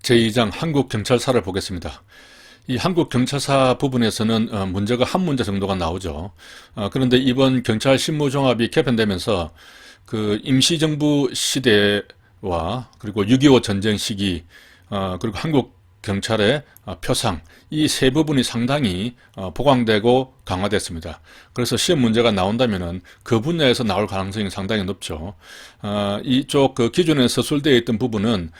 제2장 한국경찰사를 보겠습니다. 이 한국경찰사 부분에서는 문제가 한 문제 정도가 나오죠. 그런데 이번 경찰 실무종합이 개편되면서 그 임시정부 시대와 그리고 6.25 전쟁 시기 그리고 한국 경찰의 표상, 이 세 부분이 상당히 보강되고 강화됐습니다. 그래서 시험 문제가 나온다면은 그 분야에서 나올 가능성이 상당히 높죠. 이쪽 그 기존에 서술되어 있던 부분은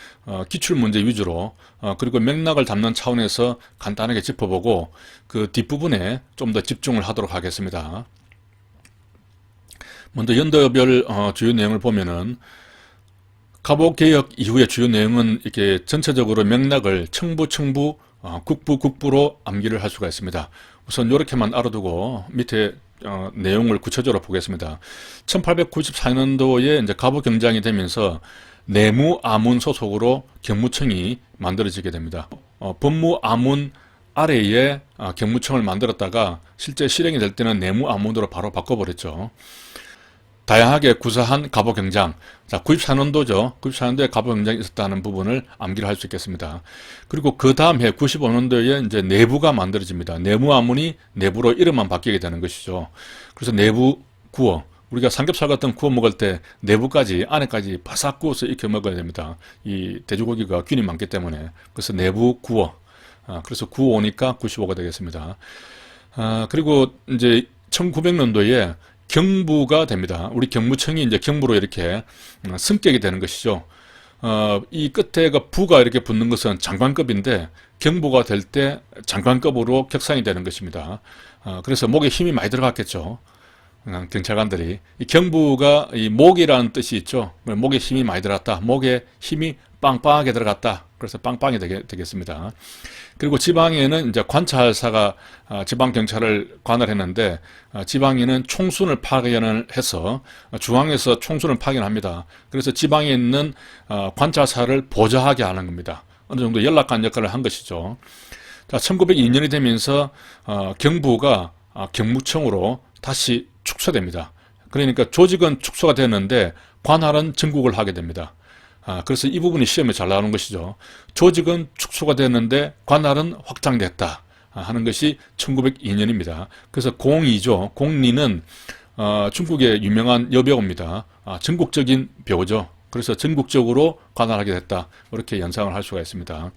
기출 문제 위주로 그리고 맥락을 담는 차원에서 간단하게 짚어보고 그 뒷부분에 좀 더 집중을 하도록 하겠습니다. 먼저 연도별 주요 내용을 보면은 갑오개혁 이후의 주요 내용은 이렇게 전체적으로 맥락을 청부, 국부, 국부로 암기를 할 수가 있습니다. 우선 이렇게만 알아두고 밑에 내용을 구체적으로 보겠습니다. 1894년도에 이제 갑오경장이 되면서 내무아문 소속으로 경무청이 만들어지게 됩니다. 법무아문 아래에 경무청을 만들었다가 실제 실행이 될 때는 내무아문으로 바로 바꿔버렸죠. 다양하게 구사한 갑오경장, 자 94년도죠. 94년도에 갑오경장이 있었다는 부분을 암기를 할 수 있겠습니다. 그리고 그 다음 해 95년도에 이제 내부가 만들어집니다. 내무아문이 내부로 이름만 바뀌게 되는 것이죠. 그래서 내부 구워, 우리가 삼겹살 같은 구워 먹을 때 내부까지 안에까지 바삭 구워서 익혀 먹어야 됩니다. 이 돼지고기가 균이 많기 때문에. 그래서 내부 구워, 그래서 구워오니까 95가 되겠습니다. 그리고 이제 1900년도에 경부가 됩니다. 우리 경무청이 이제 경부로 이렇게 승격이 되는 것이죠. 이 끝에가 부가 이렇게 붙는 것은 장관급인데 경부가 될 때 장관급으로 격상이 되는 것입니다. 그래서 목에 힘이 많이 들어갔겠죠. 경찰관들이. 이 경부가 이 목이라는 뜻이 있죠. 목에 힘이 많이 들어갔다. 목에 힘이 빵빵하게 들어갔다. 그래서 빵빵이 되겠습니다. 그리고 지방에는 이제 관찰사가 지방경찰을 관할했는데 지방에는 총수를 파견을 해서 중앙에서 총수를 파견합니다. 그래서 지방에 있는 관찰사를 보좌하게 하는 겁니다. 어느 정도 연락관 역할을 한 것이죠. 자, 1902년이 되면서 경부가 경무청으로 다시 축소됩니다. 그러니까 조직은 축소가 되었는데 관할은 전국을 하게 됩니다. 그래서 이 부분이 시험에 잘 나오는 것이죠. 조직은 축소가 됐는데 관할은 확장됐다 하는 것이 1902년입니다. 그래서 공이죠. 공리는 중국의 유명한 여배우입니다. 전국적인 배우죠. 그래서 전국적으로 관할하게 됐다. 이렇게 연상을 할 수가 있습니다.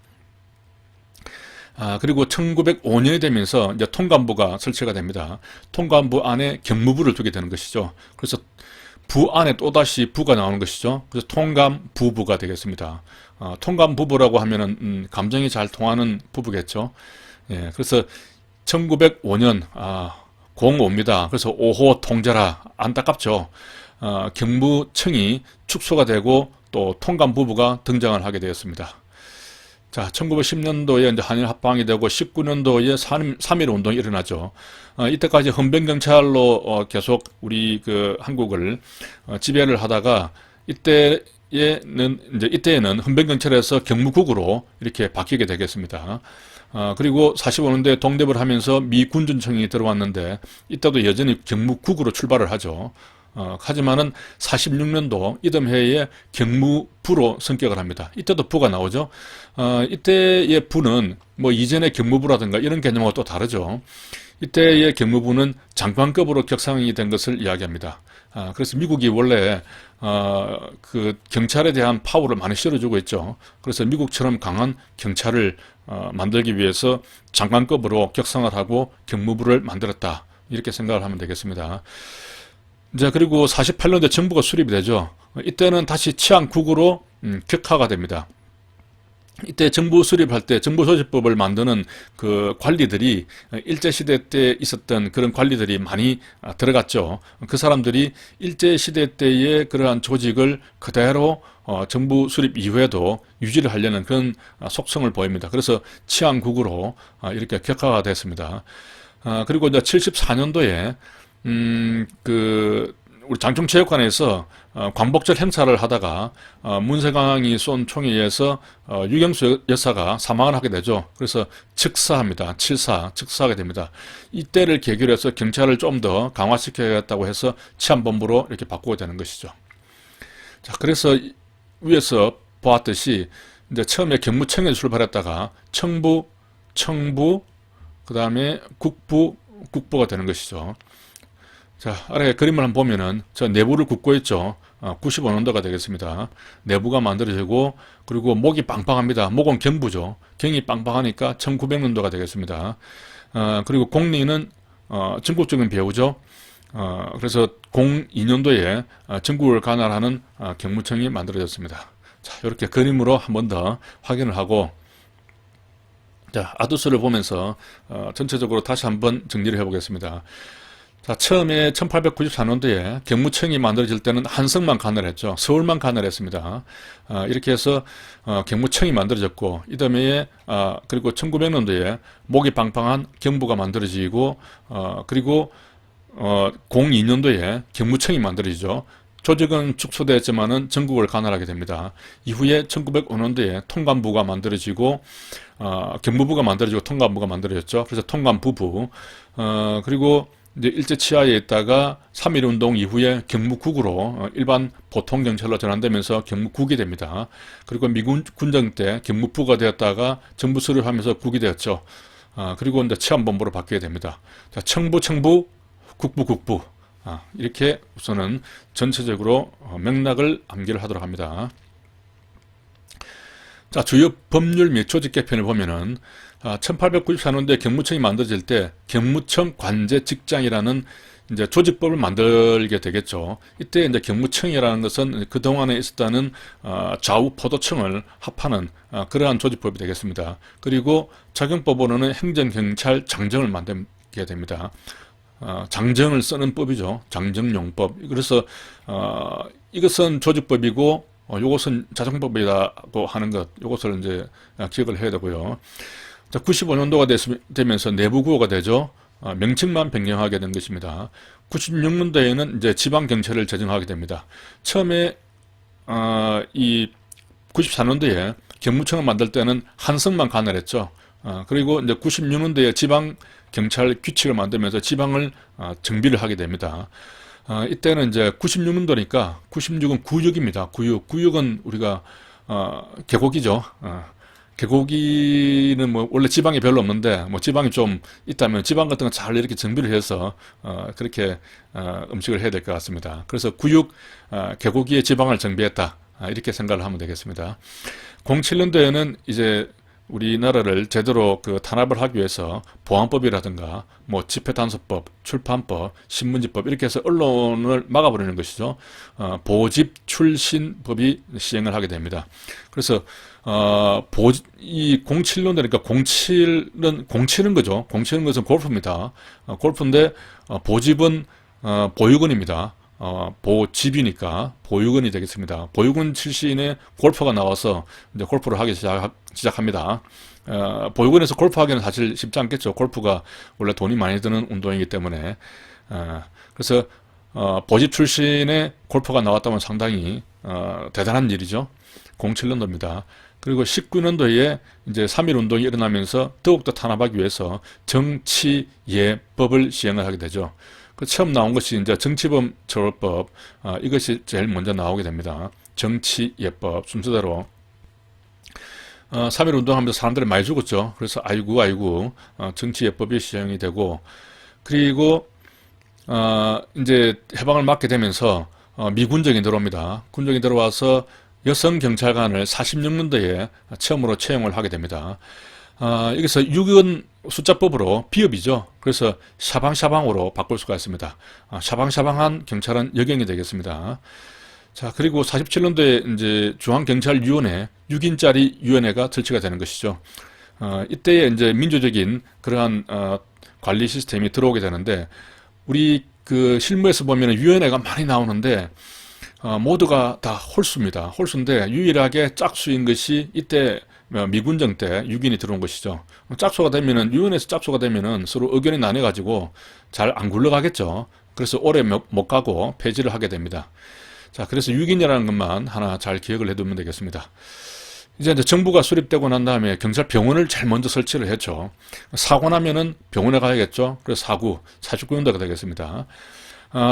그리고 1905년이 되면서 이제 통감부가 설치가 됩니다. 통감부 안에 경무부를 두게 되는 것이죠. 그래서 부 안에 또다시 부가 나오는 것이죠. 그래서 통감부부가 되겠습니다. 통감부부라고 하면은 감정이 잘 통하는 부부겠죠. 예, 그래서 1905년 05입니다. 그래서 5호 통제라 안타깝죠. 경무청이 축소가 되고 또 통감부부가 등장을 하게 되었습니다. 자, 1910년도에 이제 한일 합방이 되고 19년도에 3.1 운동이 일어나죠. 이때까지 헌병경찰로 계속 우리 그 한국을 지배를 하다가 이때에는 헌병경찰에서 경무국으로 이렇게 바뀌게 되겠습니다. 그리고 45년도에 독립을 하면서 미군준청이 들어왔는데 이때도 여전히 경무국으로 출발을 하죠. 하지만은 46년도 이듬해에 경무부로 승격을 합니다. 이때도 부가 나오죠. 이때의 부는 뭐 이전의 경무부라든가 이런 개념하고 또 다르죠. 이때의 경무부는 장관급으로 격상이 된 것을 이야기합니다. 그래서 미국이 원래 그 경찰에 대한 파워를 많이 실어주고 있죠. 그래서 미국처럼 강한 경찰을 만들기 위해서 장관급으로 격상을 하고 경무부를 만들었다. 이렇게 생각을 하면 되겠습니다. 이제 그리고 48년도에 정부가 수립이 되죠. 이때는 다시 치안국으로 격하가 됩니다. 이때 정부 수립할 때 정부조직법을 만드는 그 관리들이 일제시대 때 있었던 그런 관리들이 많이 들어갔죠. 그 사람들이 일제시대 때의 그러한 조직을 그대로 정부 수립 이후에도 유지를 하려는 그런 속성을 보입니다. 그래서 치안국으로 이렇게 격하가 됐습니다. 그리고 이제 74년도에 우리 장충체육관에서 광복절 행사를 하다가 문세광이 쏜 총에 의해서 유경수 여사가 사망을 하게 되죠. 그래서 즉사합니다. 즉사하게 됩니다. 이때를 계기로 해서 경찰을 좀 더 강화시켜야겠다고 해서 치안본부로 이렇게 바꾸게 되는 것이죠. 자, 그래서 위에서 보았듯이 이제 처음에 경무청에서 출발했다가 청부, 그 다음에 국부가 되는 것이죠. 자, 아래 그림을 한번 보면은 저 내부를 굽고 있죠. 95년도가 되겠습니다. 내부가 만들어지고, 그리고 목이 빵빵합니다. 목은 경부죠. 경이 빵빵하니까 1900년도가 되겠습니다. 그리고 공리는 전국적인 배우죠. 그래서 02년도에 전국을 관할하는 경무청이 만들어졌습니다. 자, 이렇게 그림으로 한 번 더 확인을 하고, 자, 아두스를 보면서 전체적으로 다시 한번 정리를 해보겠습니다. 자, 처음에 1894년도에 경무청이 만들어질 때는 한성만 관할했죠. 서울만 관할했습니다. 이렇게 해서 경무청이 만들어졌고, 이 다음에 그리고 1900년도에 목이 빵빵한 경부가 만들어지고, 그리고 02년도에 경무청이 만들어지죠. 조직은 축소되었지만은 전국을 관할하게 됩니다. 이후에 1905년도에 통감부가 만들어지고, 경무부가 만들어지고 통감부가 만들어졌죠. 그래서 통감부부, 그리고 이제 일제 치하에 있다가 3.1운동 이후에 경무국으로 일반 보통 경찰로 전환되면서 경무국이 됩니다. 그리고 미군 군정 때 경무부가 되었다가 정부 수립하면서 국이 되었죠. 그리고 이제 치안본부로 바뀌게 됩니다. 자, 청부, 국부. 이렇게 우선은 전체적으로 맥락을 암기를 하도록 합니다. 자, 주요 법률 및 조직 개편을 보면은 1894년도에 경무청이 만들어질 때 경무청 관제직장이라는 이제 조직법을 만들게 되겠죠. 이때 이제 경무청이라는 것은 그동안에 있었다는 좌우포도청을 합하는 그러한 조직법이 되겠습니다. 그리고 작용법으로는 행정경찰 장정을 만들게 됩니다. 장정을 쓰는 법이죠. 장정용법. 그래서 이것은 조직법이고 요것은 자정법이라고 하는 것, 요것을 이제 기억을 해야 되고요. 자, 95년도가 되면서 내부구호가 되죠. 명칭만 변경하게 된 것입니다. 96년도에는 이제 지방경찰을 제정하게 됩니다. 처음에 이 94년도에 경무청을 만들 때는 한성만 관할했죠. 그리고 이제 96년도에 지방경찰 규칙을 만들면서 지방을 정비를 하게 됩니다. 이때는 이제 96년도니까 96은 구역입니다. 구역은 우리가 계곡이죠. 계곡이는 뭐 원래 지방이 별로 없는데 뭐 지방이 좀 있다면 지방 같은 거 잘 이렇게 정비를 해서 그렇게 음식을 해야 될 것 같습니다. 그래서 구역 계곡이의 지방을 정비했다, 이렇게 생각을 하면 되겠습니다. 07년도에는 이제 우리나라를 제대로 탄압을 하기 위해서 보안법이라든가 뭐 집회단속법, 출판법, 신문지법 이렇게 해서 언론을 막아버리는 것이죠. 보집출신법이 시행을 하게 됩니다. 그래서 이 07년도니까 07은 거죠. 07은 것은 골프입니다. 골프인데 보집은 보육원입니다. 보집이니까 보육원이 되겠습니다. 보육원 출신의 골퍼가 나와서 이제 골프를 하기 시작합니다. 보육원에서 골프하기는 사실 쉽지 않겠죠. 골프가 원래 돈이 많이 드는 운동이기 때문에. 그래서 보집 출신의 골퍼가 나왔다면 상당히 대단한 일이죠. 07년도입니다. 그리고 19년도에 이제 3.1 운동이 일어나면서 더욱더 탄압하기 위해서 정치예법을 시행을 하게 되죠. 그 처음 나온 것이 이제 정치범 처벌법, 이것이 제일 먼저 나오게 됩니다. 정치예법 순서대로 3.1 운동하면서 사람들이 많이 죽었죠. 그래서 아이고 정치예법이 시행이 되고, 그리고 이제 해방을 맞게 되면서 미군정이 들어옵니다. 군정이 들어와서 여성 경찰관을 46년도에 처음으로 채용을 하게 됩니다. 여기서 6은 숫자법으로 비읍이죠. 그래서 샤방샤방으로 바꿀 수가 있습니다. 샤방샤방한 경찰은 여경이 되겠습니다. 자, 그리고 47년도에 이제 중앙경찰위원회 6인짜리 위원회가 설치가 되는 것이죠. 이때에 이제 민주적인 그러한 관리 시스템이 들어오게 되는데, 우리 실무에서 보면 위원회가 많이 나오는데 모두가 다 홀수입니다. 홀수인데 유일하게 짝수인 것이 이때 미군정 때 6인이 들어온 것이죠. 짝수가 되면은, 위원회에서 짝수가 되면은 서로 의견이 나뉘어가지고 잘 안 굴러가겠죠. 그래서 오래 못 가고 폐지를 하게 됩니다. 자, 그래서 6인이라는 것만 하나 잘 기억을 해두면 되겠습니다. 이제 정부가 수립되고 난 다음에 경찰병원을 제일 먼저 설치를 했죠. 사고 나면은 병원에 가야겠죠. 그래서 49년도가 되겠습니다.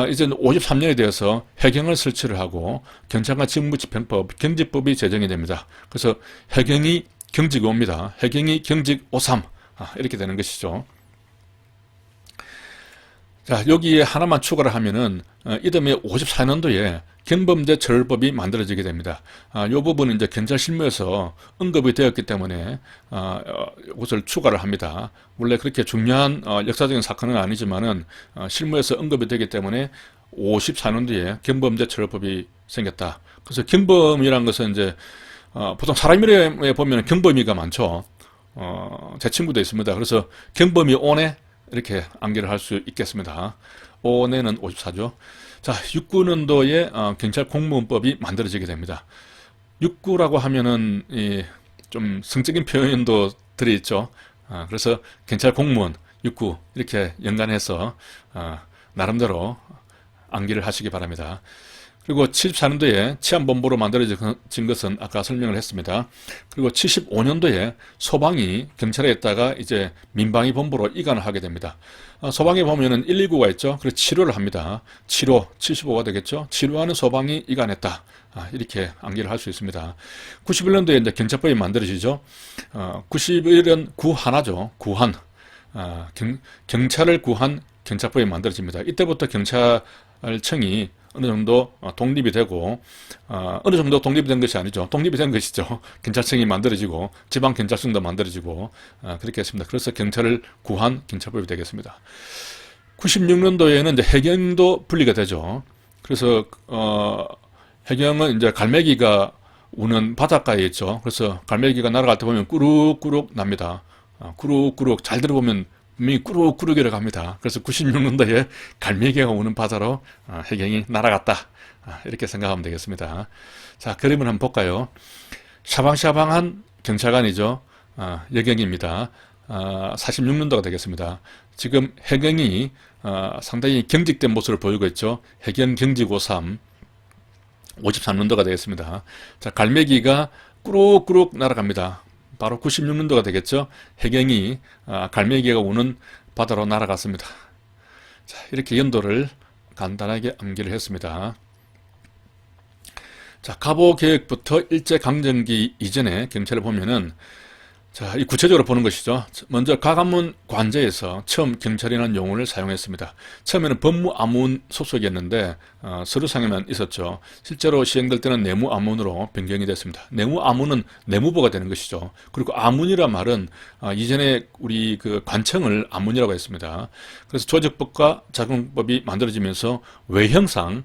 이제 53년이 되어서 해경을 설치를 하고 경찰관 직무집행법, 경직법이 제정이 됩니다. 그래서 해경이 경직 5입니다. 해경이 경직 53 이렇게 되는 것이죠. 자, 여기에 하나만 추가를 하면은 이듬해 54년도에 경범죄처벌법이 만들어지게 됩니다. 이 부분은 이제 경찰 실무에서 언급이 되었기 때문에 이것을 추가를 합니다. 원래 그렇게 중요한 역사적인 사건은 아니지만은 실무에서 언급이 되기 때문에 54년도에 경범죄처벌법이 생겼다. 그래서 경범이라는 것은 이제 보통 사람 이름에 보면 경범이가 많죠. 제 친구도 있습니다. 그래서 경범이 오네 이렇게 암기를 할 수 있겠습니다. 오네는 54죠. 자, 69년도에 경찰 공무원법이 만들어지게 됩니다. 69라고 하면은 좀 성적인 표현도 들어있죠. 그래서 경찰 공무원 69 이렇게 연관해서 나름대로 암기를 하시기 바랍니다. 그리고 74년도에 치안본부로 만들어진 것은 아까 설명을 했습니다. 그리고 75년도에 소방이 경찰에 있다가 이제 민방위 본부로 이관을 하게 됩니다. 소방에 보면은 119가 있죠. 그래서 치료를 합니다. 치료 75가 되겠죠. 치료하는 소방이 이관했다. 이렇게 암기를 할 수 있습니다. 91년도에 이제 경찰법이 만들어지죠. 91년 구한하죠. 구한. 경찰을 구한 경찰법이 만들어집니다. 이때부터 경찰청이 어느 정도 독립이 되고 어느 정도 독립이 된 것이 아니죠. 독립이 된 것이죠. 경찰청이 만들어지고 지방경찰청도 만들어지고 그렇게 했습니다. 그래서 경찰을 구한 경찰법이 되겠습니다. 96년도에는 이제 해경도 분리가 되죠. 그래서 해경은 이제 갈매기가 우는 바닷가에 있죠. 그래서 갈매기가 날아갈 때 보면 꾸룩꾸룩 납니다. 꾸룩꾸룩 잘 들어보면 분명히 꾸룩꾸룩이라고 합니다. 그래서 96년도에 갈매기가 오는 바다로 해경이 날아갔다. 이렇게 생각하면 되겠습니다. 자, 그림을 한번 볼까요? 샤방샤방한 경찰관이죠. 여경입니다. 46년도가 되겠습니다. 지금 해경이 상당히 경직된 모습을 보이고 있죠. 해경 경직 53 53년도가 되겠습니다. 자, 갈매기가 꾸룩꾸룩 날아갑니다. 바로 96년도가 되겠죠. 해경이 갈매기가 오는 바다로 날아갔습니다. 자, 이렇게 연도를 간단하게 암기를 했습니다. 자, 갑오 개혁부터 일제강점기 이전에 경찰을 보면은 자, 이 구체적으로 보는 것이죠. 먼저 가감문 관제에서 처음 경찰이라는 용어를 사용했습니다. 처음에는 법무아문 소속이었는데 서류상에만 있었죠. 실제로 시행될 때는 내무아문으로 변경이 됐습니다. 내무아문은 내무부가 되는 것이죠. 그리고 아문이란 말은 이전에 우리 그 관청을 아문이라고 했습니다. 그래서 조직법과 작용법이 만들어지면서 외형상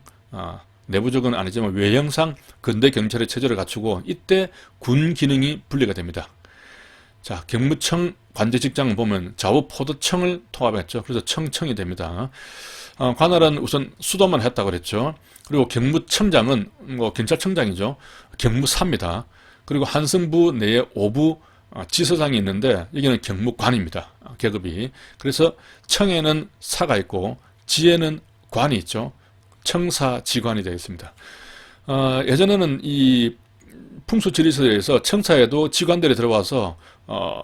내부적은 아니지만 외형상 근대 경찰의 체제를 갖추고 이때 군 기능이 분리가 됩니다. 자, 경무청 관제직장을 보면 좌우포도청을 통합했죠. 그래서 청청이 됩니다. 관할은 우선 수도만 했다고 그랬죠. 그리고 경무청장은 뭐 경찰청장이죠. 경무사입니다. 그리고 한성부 내에 5부 지서장이 있는데 여기는 경무관입니다. 계급이. 그래서 청에는 사가 있고 지에는 관이 있죠. 청사지관이 되겠습니다. 예전에는 이 풍수지리서에서 청사에도 직관들이 들어와서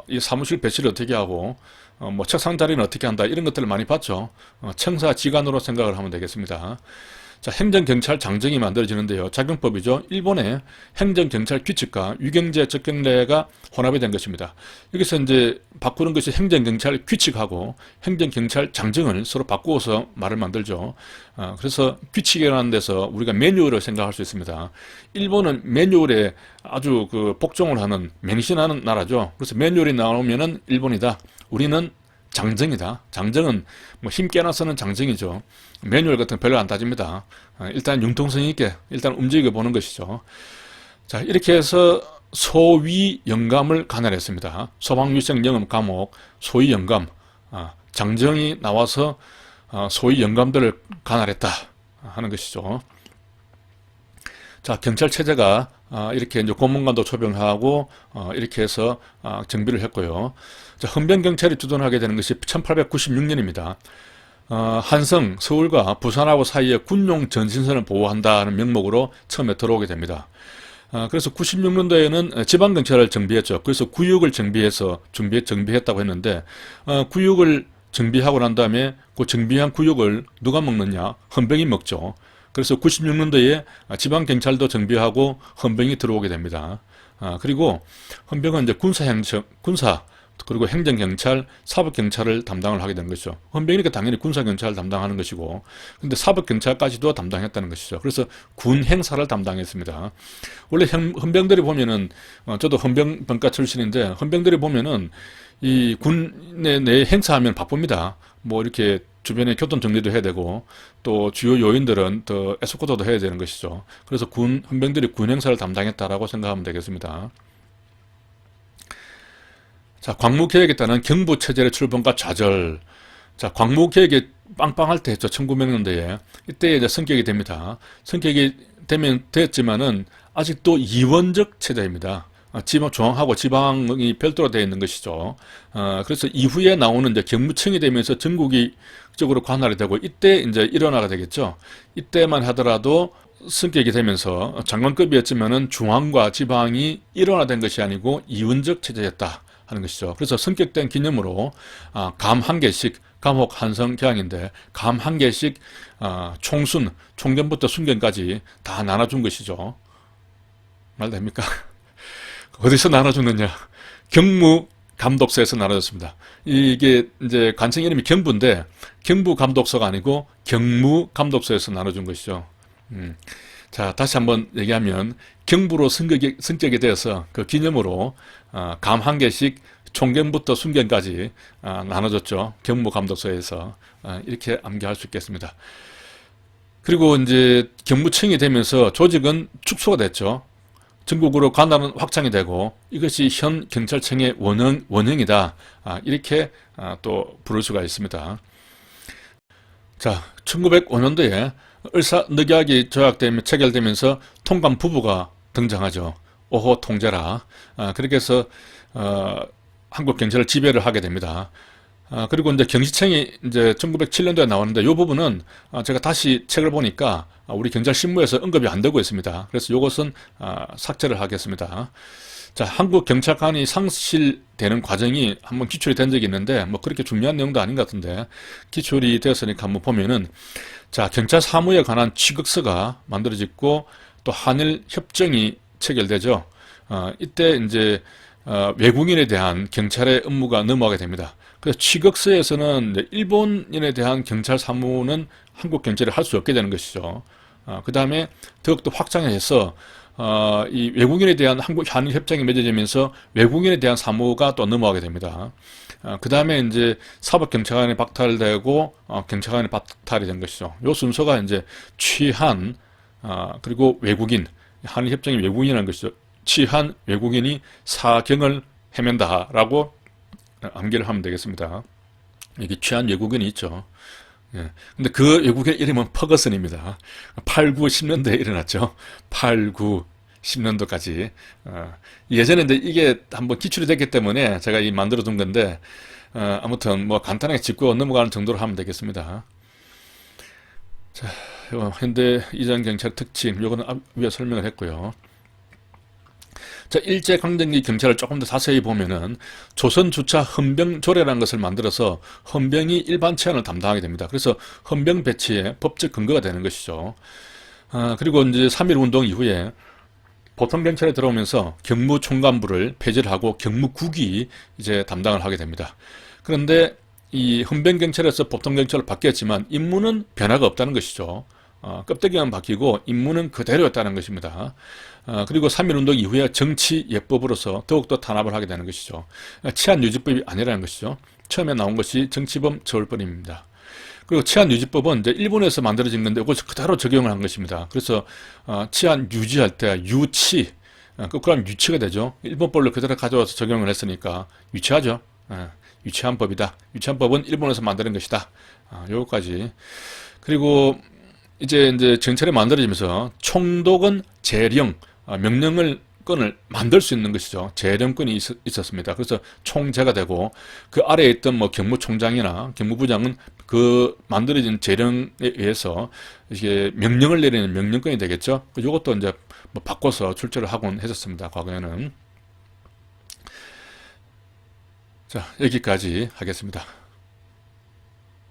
이 사무실 배치를 어떻게 하고 뭐 책상 자리는 어떻게 한다 이런 것들을 많이 봤죠. 청사지관으로 생각을 하면 되겠습니다. 자, 행정경찰장정이 만들어지는데요. 작용법이죠. 일본의 행정경찰 규칙과 유경제 적경례가 혼합이 된 것입니다. 여기서 이제 바꾸는 것이 행정경찰 규칙하고 행정경찰장정을 서로 바꾸어서 말을 만들죠. 그래서 규칙이라는 데서 우리가 매뉴얼을 생각할 수 있습니다. 일본은 매뉴얼에 아주 그 복종을 하는 맹신하는 나라죠. 그래서 매뉴얼이 나오면은 일본이다. 우리는 장정이다. 장정은 뭐 힘 깨나서는 장정이죠. 매뉴얼 같은 거 별로 안 따집니다. 일단 융통성 있게 일단 움직여 보는 것이죠. 자, 이렇게 해서 소위 영감을 관할했습니다. 소방유생 영업 감옥, 소위 영감, 장정이 나와서 소위 영감들을 관할했다 하는 것이죠. 자, 경찰 체제가 이렇게 이제 고문관도 초병하고 이렇게 해서 정비를 했고요. 자, 헌병경찰이 주둔하게 되는 것이 1896년입니다. 한성, 서울과 부산하고 사이에 군용 전신선을 보호한다는 명목으로 처음에 들어오게 됩니다. 그래서 96년도에는 지방경찰을 정비했죠. 그래서 구역을 정비해서 정비했다고 했는데 구역을 정비하고 난 다음에 그 정비한 구역을 누가 먹느냐? 헌병이 먹죠. 그래서 96년도에 지방경찰도 정비하고 헌병이 들어오게 됩니다. 그리고 헌병은 이제 군사, 그리고 행정경찰, 사법경찰을 담당을 하게 된 것이죠. 헌병이니까 당연히 군사경찰을 담당하는 것이고, 근데 사법경찰까지도 담당했다는 것이죠. 그래서 군 행사를 담당했습니다. 원래 헌병들이 보면은, 저도 헌병병과 출신인데, 헌병들이 보면은, 이 군에 내 행사하면 바쁩니다. 뭐 이렇게 주변에 교통 정리도 해야 되고, 또 주요 요인들은 더 에스코트도 해야 되는 것이죠. 그래서 헌병들이 군 행사를 담당했다라고 생각하면 되겠습니다. 자, 광무개혁에 따른 경부체제의 출범과 좌절. 자, 광무개혁이 빵빵할 때 했죠. 1900년대에. 이때 이제 성격이 됩니다. 성격이 됐지만은 아직도 이원적 체제입니다. 지방, 중앙하고 지방이 별도로 되어 있는 것이죠. 그래서 이후에 나오는 이제 경무청이 되면서 전국이 쪽으로 관할이 되고 이때 이제 일원화가 되겠죠. 이때만 하더라도 성격이 되면서 장관급이었지만은 중앙과 지방이 일원화된 것이 아니고 이원적 체제였다 하는 것이죠. 그래서 성격된 기념으로 감 한 개씩, 감옥 한성 개항인데 감 한 개씩 총순, 총견부터 순견까지 다 나눠준 것이죠. 말 됩니까? 어디서 나눠줬느냐? 경무 감독서에서 나눠졌습니다. 이게 이제 관청 이름이 경부인데 경부 감독서가 아니고 경무 감독서에서 나눠준 것이죠. 자, 다시 한번 얘기하면 경부로 승격이 되어서 그 기념으로 감 한 개씩 총견부터 순견까지 나눠줬죠. 경무 감독서에서 이렇게 암기할 수 있겠습니다. 그리고 이제 경무청이 되면서 조직은 축소가 됐죠. 전국으로 관할은 확장이 되고 이것이 현 경찰청의 원형이다. 이렇게 또 부를 수가 있습니다. 자, 1905년도에 을사늑약이 체결되면서 통감 부부가 등장하죠. 5호 통제라. 그렇게 해서 한국 경찰을 지배를 하게 됩니다. 그리고 이제 경시청이 이제 1907년도에 나오는데 이 부분은 제가 다시 책을 보니까 우리 경찰 신무에서 언급이 안 되고 있습니다. 그래서 이것은 삭제를 하겠습니다. 자, 한국 경찰관이 상실되는 과정이 한번 기출이 된 적이 있는데 뭐 그렇게 중요한 내용도 아닌 것 같은데 기출이 되었으니까 한번 보면은 자, 경찰 사무에 관한 취급서가 만들어지고 또 한일 협정이 체결되죠. 이때 이제 외국인에 대한 경찰의 업무가 넘어가게 됩니다. 그래서 취급서에서는 일본인에 대한 경찰 사무는 한국 경찰이 할 수 없게 되는 것이죠. 그 다음에 더욱더 확장해서 이 외국인에 대한 한일 협정이 맺어지면서 외국인에 대한 사무가 또 넘어가게 됩니다. 그 다음에 이제 사법경찰관이 박탈되고 경찰관이 박탈이 된 것이죠. 요 순서가 이제 취한 그리고 외국인, 한일 협정이 외국인이라는 것이죠. 취한 외국인이 사경을 헤맨다라고 암기를 하면 되겠습니다. 여기 취한 외국인이 있죠. 예. 근데 그 외국인의 이름은 퍼거슨입니다. 8, 9, 10년도에 일어났죠. 8, 9, 10년도까지. 예전에 이제 이게 한번 기출이 됐기 때문에 제가 이 만들어 둔 건데, 아무튼 뭐 간단하게 짚고 넘어가는 정도로 하면 되겠습니다. 자, 현대 이전 경찰 특징, 요거는 위에 설명을 했고요. 자, 일제강점기 경찰을 조금 더 자세히 보면은 조선 주차 헌병조례라는 것을 만들어서 헌병이 일반 치안을 담당하게 됩니다. 그래서 헌병 배치에 법적 근거가 되는 것이죠. 그리고 이제 3.1 운동 이후에 보통경찰에 들어오면서 경무총관부를 폐지를 하고 경무국이 이제 담당을 하게 됩니다. 그런데 이 헌병경찰에서 보통경찰로 바뀌었지만 임무는 변화가 없다는 것이죠. 껍데기만 바뀌고 임무는 그대로였다는 것입니다. 그리고 3.1운동 이후에 정치예법으로서 더욱더 탄압을 하게 되는 것이죠. 치안유지법이 아니라는 것이죠. 처음에 나온 것이 정치범 처벌법입니다. 그리고 치안유지법은 이제 일본에서 만들어진 건데 이것을 그대로 적용을 한 것입니다. 그래서 치안 유지할 때 유치, 거꾸로 하면 유치가 되죠. 일본법을 그대로 가져와서 적용을 했으니까 유치하죠. 유치한 법이다. 유치한 법은 일본에서 만드는 것이다. 요거까지. 그리고 이제 정찰이 만들어지면서 총독은 재령, 명령권을 만들 수 있는 것이죠. 재령권이 있었습니다. 그래서 총재가 되고 그 아래에 있던 뭐 경무총장이나 경무부장은 그 만들어진 재령에 의해서 이게 명령을 내리는 명령권이 되겠죠. 이것도 이제 뭐 바꿔서 출제를 하곤 했었습니다. 과거에는. 자, 여기까지 하겠습니다.